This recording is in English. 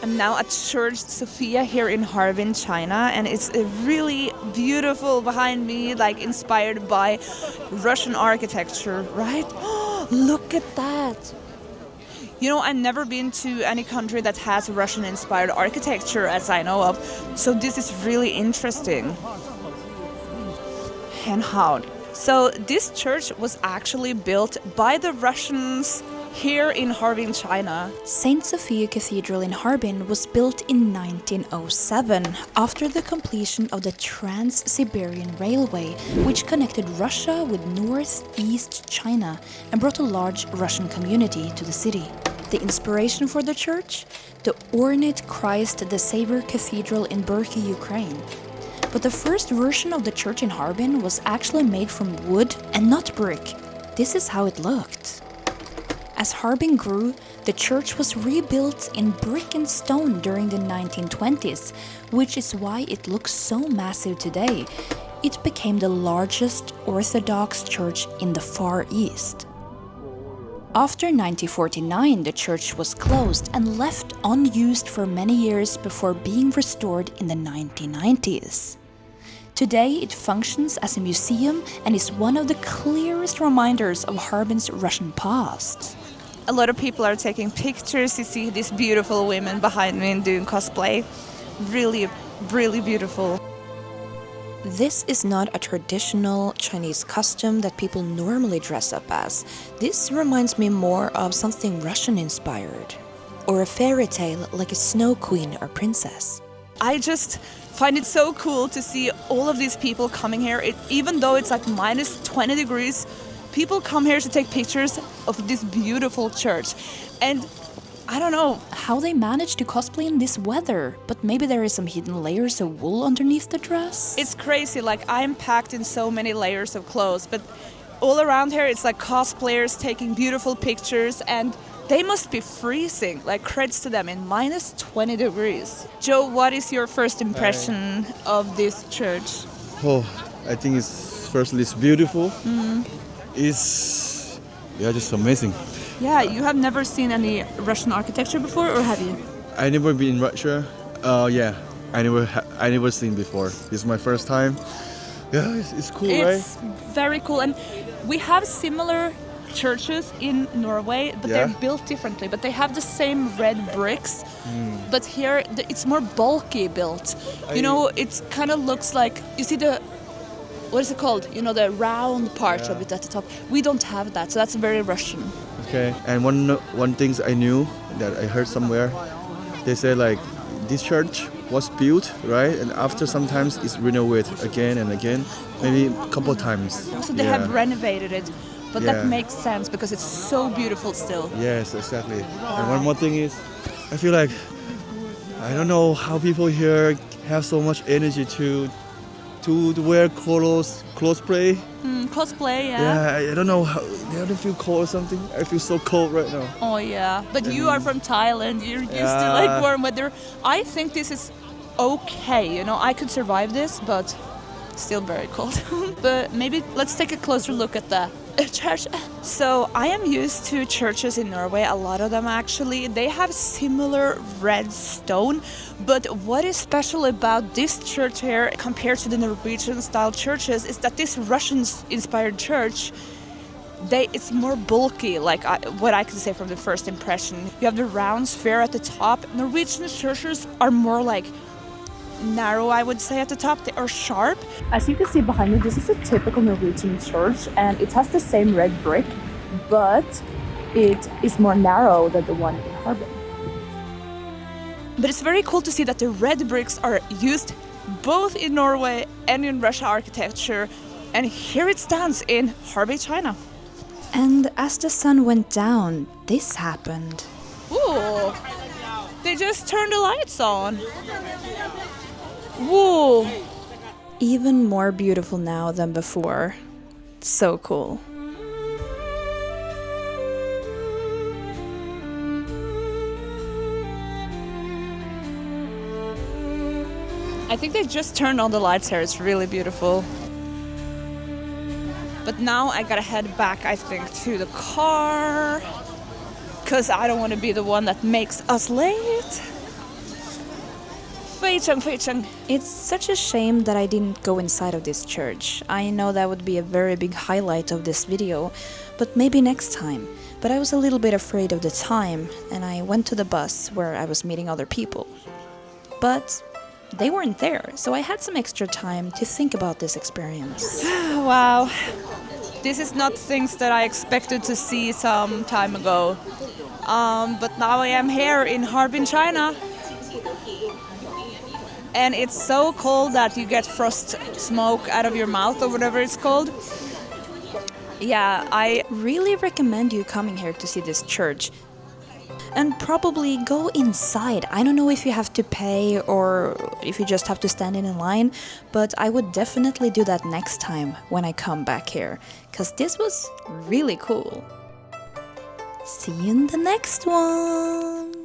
I'm now at Church Sophia here in Harbin, China, and it's really beautiful behind me, like inspired by Russian architecture, right? Look at that! You know, I've never been to any country that has Russian-inspired architecture, as I know of, so this is really interesting. And how? So this church was actually built by the Russians here in Harbin, China. St. Sophia Cathedral in Harbin was built in 1907 after the completion of the Trans-Siberian Railway, which connected Russia with northeast China and brought a large Russian community to the city. The inspiration for the church? The ornate Christ the Savior Cathedral in Burki, Ukraine. But the first version of the church in Harbin was actually made from wood and not brick. This is how it looked. As Harbin grew, the church was rebuilt in brick and stone during the 1920s, which is why it looks so massive today. It became the largest Orthodox church in the Far East. After 1949, the church was closed and left unused for many years before being restored in the 1990s. Today, it functions as a museum and is one of the clearest reminders of Harbin's Russian past. A lot of people are taking pictures. You see these beautiful women behind me and doing cosplay. Really, really beautiful. This is not a traditional Chinese custom that people normally dress up as. This reminds me more of something Russian-inspired, or a fairy tale like a snow queen or princess. I just find it so cool to see all of these people coming here. Even though it's like minus 20 degrees, people come here to take pictures of this beautiful church. And I don't know how they manage to cosplay in this weather, but maybe there is some hidden layers of wool underneath the dress. It's crazy, like I'm packed in so many layers of clothes, but all around here it's like cosplayers taking beautiful pictures, and they must be freezing, like creds to them, in minus 20 degrees. Joe, what is your first impression of this church? Oh, I think it's beautiful. It's just amazing. Yeah, you have never seen any Russian architecture before, or have you? I never been in Russia. I never seen before. This is my first time. Yeah, it's cool, right? It's very cool, and we have similar churches in Norway, but they're built differently. But they have the same red bricks, but here it's more bulky built. You know, it kind of looks like, you see the, what is it called? You know, the round part of it at the top. We don't have that, so that's very Russian. Okay, and one thing I knew that I heard somewhere, they say like this church was built, right, and after sometimes it's renovated again and again, maybe a couple times. So they have renovated it, but that makes sense because it's so beautiful still. Yes, exactly. And one more thing is, I feel like I don't know how people here have so much energy to wear cosplay. Cosplay, Yeah, I don't know how. I don't feel cold or something. I feel so cold right now. Oh yeah, but you are from Thailand. You're used to like warm weather. I think this is okay. You know, I could survive this, but still very cold. But maybe let's take a closer look at the church. So I am used to churches in Norway, a lot of them actually. They have similar red stone, but what is special about this church here compared to the Norwegian style churches is that this Russian-inspired church, it's more bulky, like what I can say from the first impression. You have the round sphere at the top. Norwegian churches are more like narrow, I would say, at the top. They are sharp. As you can see behind me, this is a typical Norwegian church, and it has the same red brick, but it is more narrow than the one in Harbin. But it's very cool to see that the red bricks are used both in Norway and in Russia architecture, and here it stands in Harbin, China. And as the sun went down, this happened. Ooh, they just turned the lights on. Whoa! Even more beautiful now than before. So cool. I think they just turned on the lights here. It's really beautiful. But now I gotta head back, I think, to the car, because I don't want to be the one that makes us late. It's such a shame that I didn't go inside of this church. I know that would be a very big highlight of this video, but maybe next time. But I was a little bit afraid of the time, and I went to the bus where I was meeting other people. But they weren't there, so I had some extra time to think about this experience. Wow. This is not things that I expected to see some time ago. But now I am here in Harbin, China. And it's so cold that you get frost smoke out of your mouth or whatever it's called. Yeah, I really recommend you coming here to see this church. And probably go inside. I don't know if you have to pay or if you just have to stand in line, but I would definitely do that next time when I come back here, because this was really cool. See you in the next one!